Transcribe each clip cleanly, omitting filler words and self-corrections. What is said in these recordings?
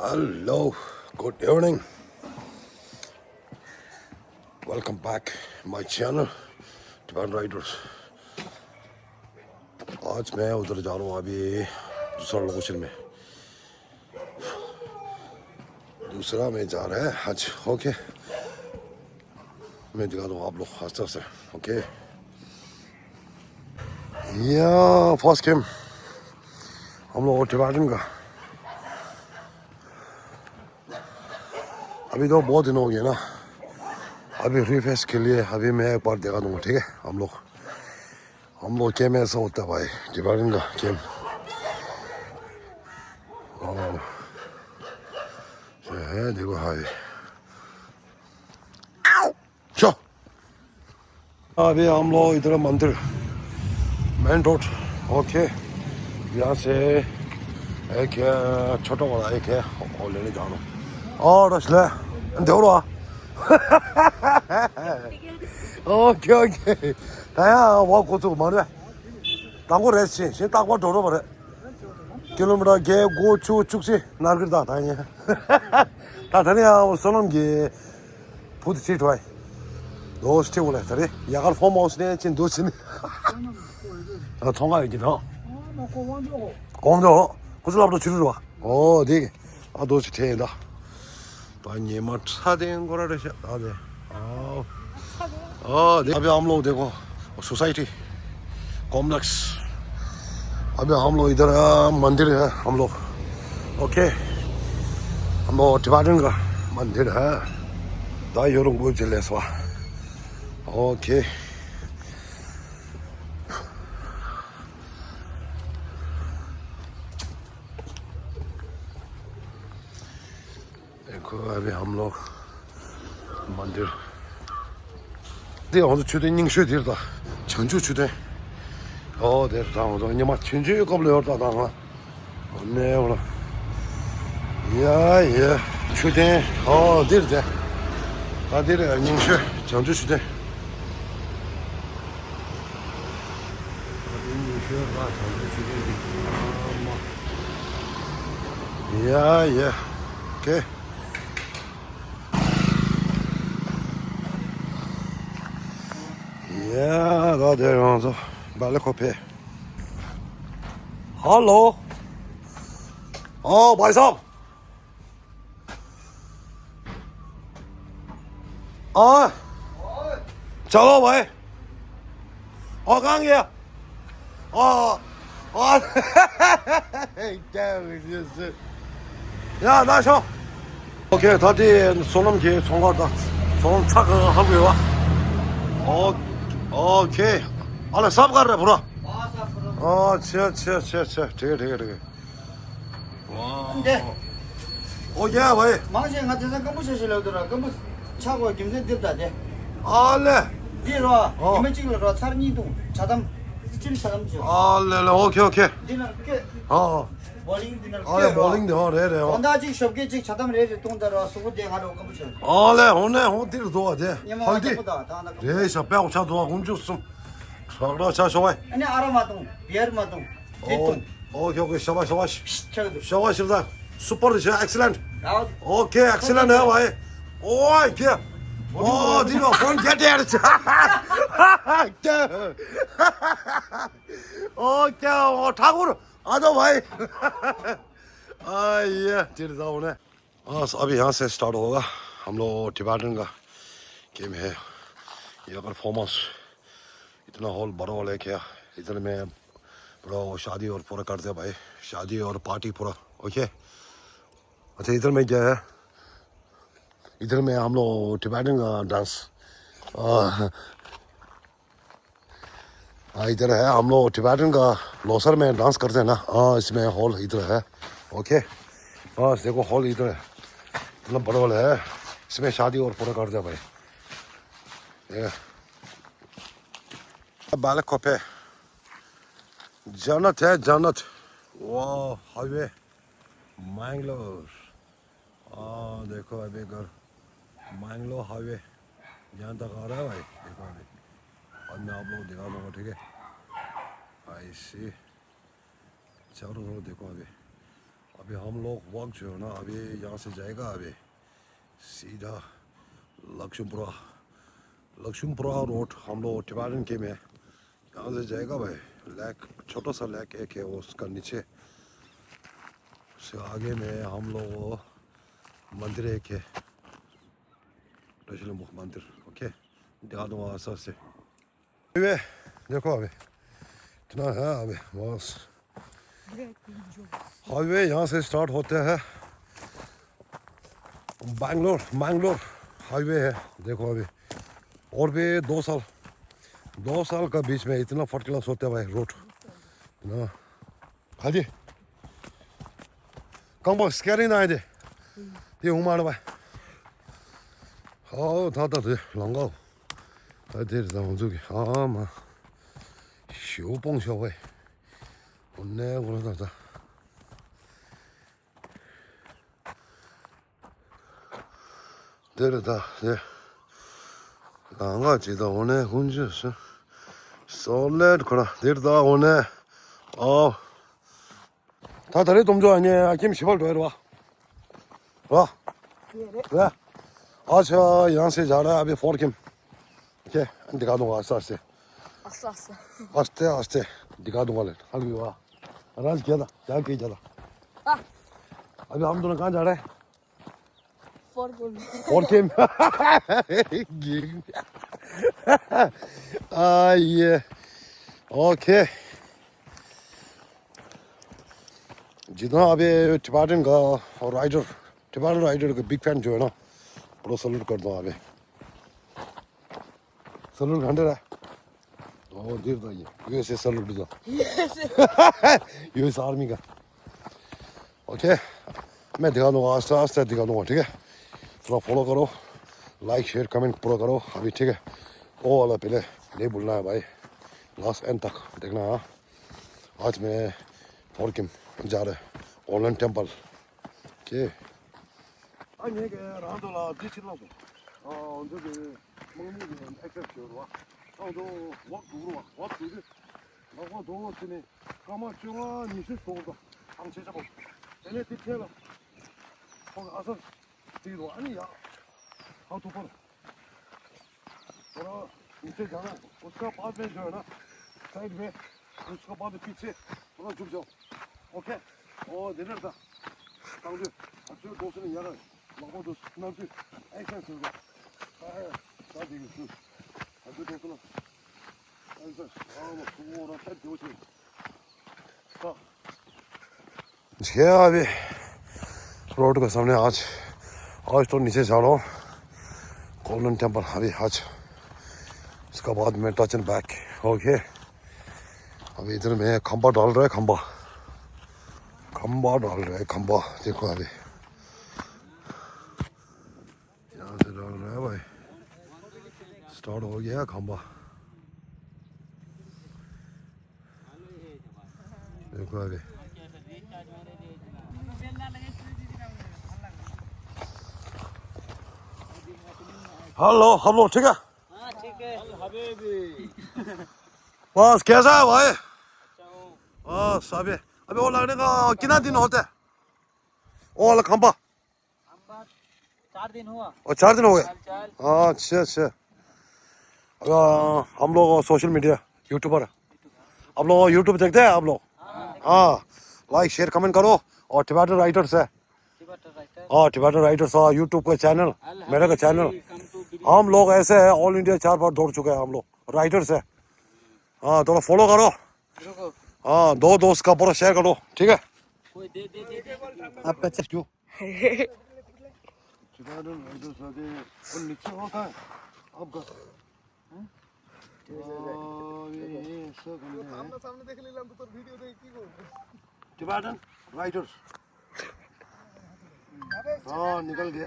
Hello, good evening. Welcome back my channel, Tibetan Riders. आज मैं उधर जा रहा हूँ अभी दूसरा लोकेशन में दूसरा में जा रहा है आज ओके मैं दिखा दूँ आप लोग आस्ते आस्ते ओके या फर्स्ट गेम हम लोग टिबेटन का अभी तो बहुत दिन हो गया ना अभी रिफ्रेश के लिए अभी मैं एक बार दिखा दूँगा ठीक है हम लोग गेम ऐसा होता है भाई टिबेटन का गेम है देखो भाई चो अभी हम लोग इधर मंदिर मेन रोड ओके यहाँ से एक है छोटा वाला एक है और लेने जा रहा हूँ और असले देवरा 오케이 오케이 다야 와 고추 뭐래 당고 레시 신 당고 도로 버려 킬로미터 개 고추 죽시 나그다 다니 다 다니야 소놈기 부딪히 좋아해 너 스티브래 다리 야간 폼하우스네 진 도스니 아 통화이긴 어 공도 고슬랍도 줄으러 와어 되게 아 도시 태다 아니 뭐 차된 거라래 아네 네 अभी हम लोग देखो सोसाइटी कॉम्प्लेक्स अभी हम लोग इधर मंदिर है हम लोग ओके हम लोग टिबेटन का मंदिर है दाई योरों को चले सवा ओके देखो अभी हम लोग मंदिर 어느 주대닝 슈디르다 전주 주대 네 다음으로 이제 막 전주 겁을 열다 나가 네 오늘 야예 주대 들대 다들 닝슈 전주 주대 닝슈가 전주 주대 야예 오케이 Ja, dat is onze ballenkopje. Hallo. भाई साहब चलो भाई कहाँ गया 야 나셔 오케이 다들 소놈기 총괄다 소놈 착하고요 오케이 알아 삽가래 보라 치아 되게 와 근데 야 왜 망신 같아서 컴퓨터실로더라 컴퓨 차고 김세 됐다대 알레 뒤로 이메 찍으러 차르니도 차담 스틸 차담 줘 알레 오케이 디너 게 볼링 디너 알레 볼링 레레 온다지 숍게 직 차담 레레 동다로 수고 대가로 컴퓨터 알레 오늘 어디로 도와대 헐디 레이서 빼고 차도 움직였음 저거 차 좋아 아니 아라마동 비어마동 디통 오케이 샤바시 차도 샤바시다 슈퍼 엑셀런트 오케이 엑셀런트 해 봐이 오이 게 디노 폰 게트 오케이 ठाकुर आ जाओ भाई ये तेरे जाओ ने अभी यहाँ से स्टार्ट होगा हम लोग टिबेटन का गेम है ये अगर फॉर्मस इतना हॉल बड़ा हॉल है क्या इधर में पूरा शादी और पूरा करते हैं भाई शादी और पार्टी पूरा ओके अच्छा इधर में क्या है इधर में हम लोग टिबेटन का डांस इधर है हम लोग टिबेटन का लोसर में डांस करते हैं ना इसमें हॉल इधर है ओके देखो हॉल इधर है इतना बड़ा हॉल है इसमें शादी और पूरा करते हैं भाई बालकोपे जन्नत है जन्नत वाह हाईवे मैंगलोर देखो अभी घर मैंगलोर हाईवे यहाँ तक आ रहा है भाई देखो अभी और मैं आप लोग दिखा दूँगा ठीक है ऐसे चारों तरफ देखो अभी अभी हम लोग वॉक जो है ना अभी यहाँ से जाएगा अभी सीधा लक्ष्मीपुरा रोड हम लोग टिबारन के में यहाँ से जाएगा भाई लेक छोटा सा लेक एक है उसका नीचे उससे आगे में हम लोग मंदिर एक है मुख मंदिर ओके दिखा दूँगा आसार से अभी देखो अभी इतना है अभी बस हाईवे यहाँ से स्टार्ट होते हैं मैंगलोर हाईवे है देखो अभी और भी 2 साल का बीच में इतना फर्स्ट क्लास होता है भाई रोड ना खाली कम बस स्कैरी ना दे ये उमार भाई हाँ दादा दे लंगा दादा दादा जोगी हाँ मा शोपंग शोवे 오늘 그러다 데려다 네 강아지도 오늘 혼자서 솔레드 그라 데려다 오늘 다 다리 좀 좋아 아니야 김 시발 더 해라 와 왜? 아저 양세 잘해 아비 포르김 오케이 안돼 가도 왔어 아스테 दिखा दूंगा ले हल भी वाह आराम किया था क्या किया था अभी हम दोनों कहाँ जा रहे हैं फोर गेम ये ओके जितना अभी टिबारन का राइडर का बिग फैन जो है ना पूरा सल्यूट कर दो अभी सल्यूट घंटे रहा Oh, dear, USA salute to US Army का ओके मैं दिखा दूंगा आस्ते दिखा दूंगा ठीक है थोड़ा फॉलो करो लाइक शेयर कमेंट पूरा करो अभी ठीक है ओ वाला पहले नहीं भूलना है भाई लास्ट एंड तक देखना हाँ आज मैं फोर्किम जा रहे online temple okay 아니 이게 라도라 뒤치라고 저기 먹는 액세스로 와 도 waktu itu aku tuh sini kamu cuma nisir soalnya angin siapa ini detail kok asal tidur ani ya how to pun kalau nisir jalan उसका बाद में जो है ना साइड में उसका बाद पीछे थोड़ा झुक जाओ ओके ओ देर था ताऊ अच्छे दोस्त ने यार लगभग दोस्त ना जी ऐसा सोचा है शादी की अच्छे दोस्त ना अभी रोड के सामने आज तो नीचे जा रहा हूँ गोल्डन टेम्पल अभी आज इसका बाद में टच एंड बैक ओके अभी इधर में खंबा डाल रहा है खंबा देखो अभी यहाँ से डाल रहा है भाई स्टार्ट हो गया खंबा देखो अभी हेलो ठीक है ठीक है बस कैसा है भाई बस अभी वो लगने का कितना दिन होता है वो वाला खंबा 4 दिन हुआ और 4 दिन हो गए अच्छा हम लोग सोशल मीडिया यूट्यूबर आप लोग यूट्यूब देखते हैं आप लोग हाँ लाइक शेयर कमेंट करो और टिबारन राइडर्स है टिबारन राइडर्स यूट्यूब का चैनल मेरा का चैनल हम लोग ऐसे है ऑल इंडिया 4 बार दौड़ चुके हैं हम लोग राइडर्स है हाँ थोड़ा फॉलो करो हाँ 2 दोस्त का पूरा शेयर करो ठीक है आपका क्यों टिबारन राइडर्स आगे और नीचे होता है आपका सामने देख लेला तो वीडियो देख की को टिबारन राइडर्स हाँ निकल गया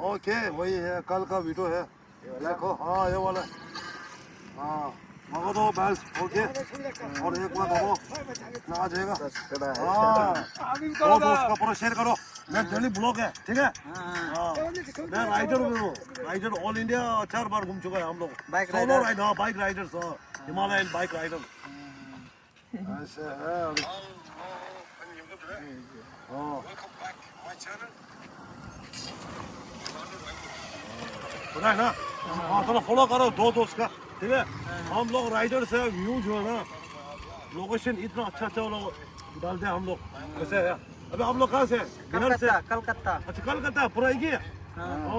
ओके वही है कल का वीडियो है देखो हाँ ये वाला हाँ मगो दो बैल्स ओके और एक बार दो ना आ जाएगा हाँ 2 दोस्त का पूरा शेयर करो मैं डेली ब्लॉग है ठीक है हाँ मैं राइडर हूँ राइडर ऑल इंडिया 4 बार घूम चुका है हम लोग bike riders Himalayan bike rider ऐसे है Welcome back my channel. बता ना हाँ थोड़ा फॉलो करो दो दोस्त का ठीक है हम लोग राइडर से व्यू जो है ना लोकेशन इतना अच्छा अच्छा लोग डालते हैं हम लोग कैसे है अभी आप लोग कहाँ से बिहार से कलकत्ता अच्छा कलकत्ता पूरा एक ही है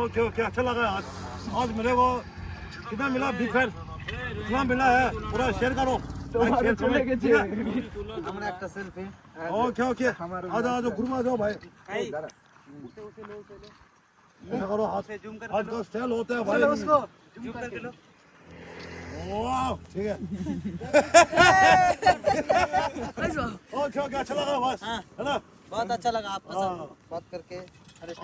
ओके ओके अच्छा लगा आज आज मेरे को कितना मिला बिग फैन कितना मिला है पूरा शेयर करो আমরা একটা সেলফি ओके ओके आज आज ग्रुप में जाओ भाई ऐसा करो हाथ आज का स्टाइल होता है भाई उसको जूम करके लो वाह ठीक है ओके ओके अच्छा लगा बस है ना बहुत अच्छा लगा आपका साथ बात करके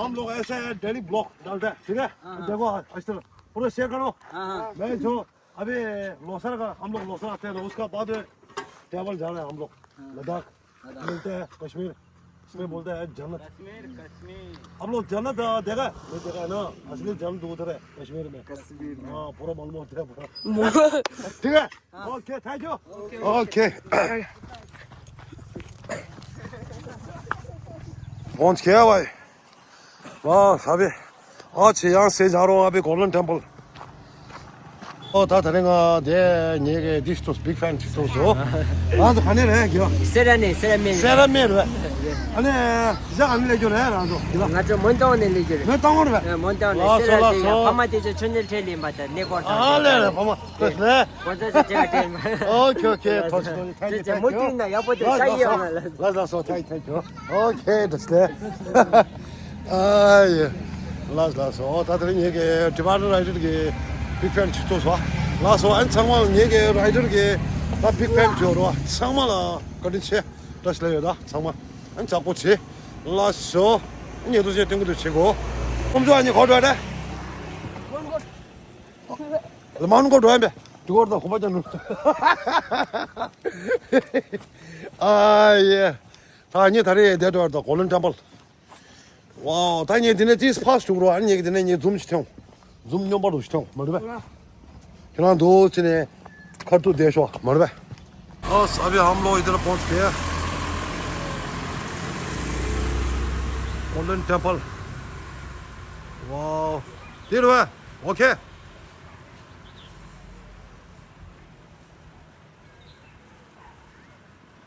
हम लोग ऐसे डेली ब्लॉग डालते हैं ठीक है देखो आज तक पूरा शेयर करो मैं जो अभी लोसर का हम लोग लोसर आते हैं तो उसका बाद ट्रैवल जा रहे हैं हम लोग लद्दाख मिलते हैं कश्मीर इसमें बोलते हैं जन्नत हम लोग जन्नत देखा नहीं देखा है ना असली जन्नत उधर है कश्मीर में हाँ पूरा मालूम होता है पूरा ठीक है ओके थैंक यू ओके पहुंच गया भाई बस अभी आज यहाँ से जा रहा हूँ अभी गोल्डन टेम्पल 다 다른가 내 얘기 디스토스 빅팬 디스토스 나도 가네 겨 세라네 세라메 세라메르 아니 이제 안 내줘래 나도 나저 몬타운에 내줄 내 땅으로 왜 몬타운에 아, 세라데 solá, 파마데저 천일 텔리 맞다 네버타 알레 봐봐 그래 먼저 제가 텔 오케이 오케이 터치 진짜 못 뛰나 여보들 따이요 라자서 타이트 오케이 됐네 아예 라자서 다들 얘기 디바르 라이드게 빅팬 치토스 와 라서 안창왕 얘기 라이드게 나 빅팬 줘로 창마라 거든치 다시래요다 창마 안 잡고치 라서 얘도 제 땡고도 치고 좀 좋아하니 거둬야 돼 많은 거 좋아해 두고도 고바자 누 아예 다니 다리 내려다 골든 템플 와 다니 드네 디스 파스 쪽으로 아니 얘기 드네 니 줌 시청 줌 넘버도 시청 뭐래 그냥 도 전에 카드 대셔 뭐래 अभी हम लोग इधर पहुंच गए गोल्डन टेम्पल वाह ये हुआ ओके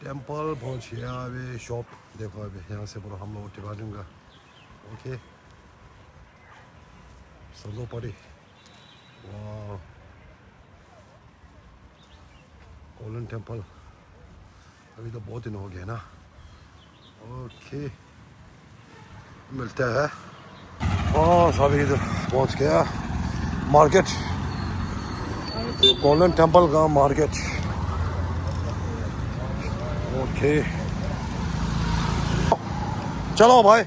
टेम्पल पहुंच गया अभी शॉप देखो अभी यहाँ से पूरा हम लोग टिका दूंगा ओके सर्दो पड़ी वाह गोल्डन टेम्पल अभी तो बहुत दिन हो गए ना ओके मिलता है बस अभी इधर पहुंच गया मार्केट गोल्डन टेम्पल का मार्केट ओके चलो भाई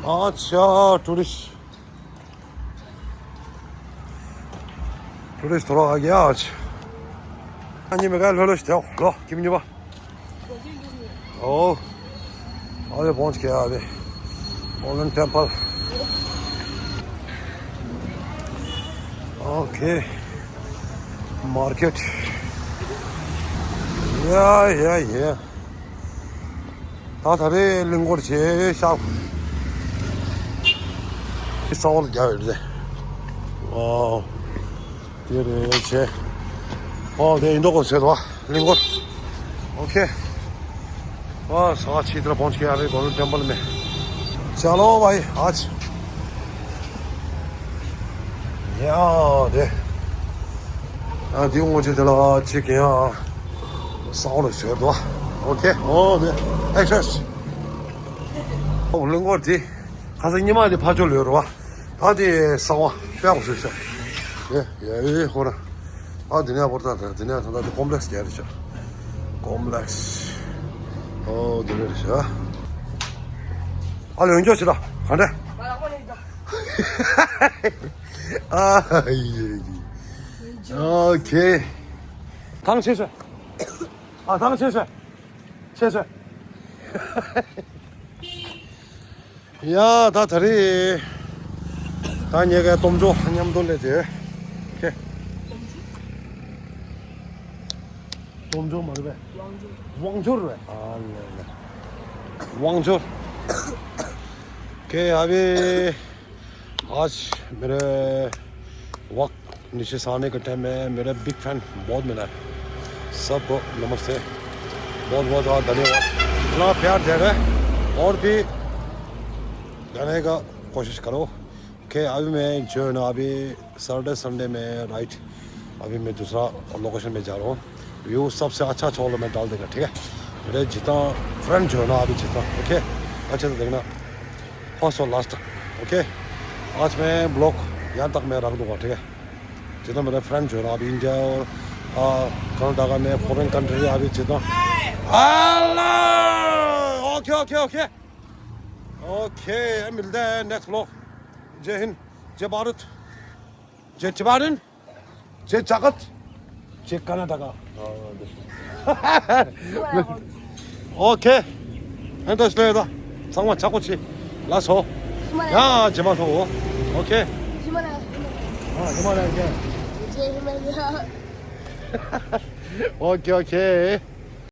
अच्छा टूरिस्ट थोड़ा आ गया आज 아니 메갈 흘러시죠. 로 김유바. 오. 어디 पहुंच गया अभी गोल्डन टेम्पल ओके मार्केट या 다 다리 링고르 제 샵 싸울 겨울데 와 ये 제 네 인도고 세도 लिंगोर ओके बस आज अच्छी तरह पहुंच गया अभी गोल्डन टेम्पल में चलो भाई आज यार दियो मुझे चलो चिकन烧了学多 OK 네 액세스 लिंगोर 디 가서 이마에 봐줄래요 와 어디 싸워 쉬하고 있어 예 호라 아, 드냐 보다 드냐 전다 콤플렉스 게르죠. 콤플렉스. 드르죠. 알려 연결시다. 간대. 아, 예. 오케이. 당 채쇠. 아, 당 채쇠. 채쇠. 야, 다 다리. 단 얘가 좀 줘. 한냠 돌려지. 오케이. 좀 말해. वांगजोर है वांगजोर के अभी आज मेरे वक्त नीचे से आने के टाइम में मेरे बिग फैन बहुत मिला है सबको नमस्ते बहुत बहुत धन्यवाद इतना प्यार दे रहे और भी देने का कोशिश करो कि अभी मैं जो है ना अभी सैटरडे संडे में राइट अभी मैं दूसरा लोकेशन में जा रहा हूँ व्यू सबसे अच्छा वाला मैं डाल देगा ठीक है मेरे जितना फ्रेंड जो है ना अभी जितना ओके अच्छे से देखना फर्स्ट और लास्ट तक ओके आज मैं ब्लॉग यहाँ तक मैं रख दूँगा ठीक है जितना मेरे फ्रेंड जो है ना अभी इंडिया और कनाडा में फॉरेन कंट्री अभी जितना ओके ओके ओके ओके मिलते हैं नेक्स्ट ब्लॉग जय हिंद जय भारत जय तिवारन जय जगत जय कनाडा 오케이 핸드 스레이다 상관 잡고치 라서 야 제마소 오케이 히말라야. 그만해 이제 이제 히말라야. 오케이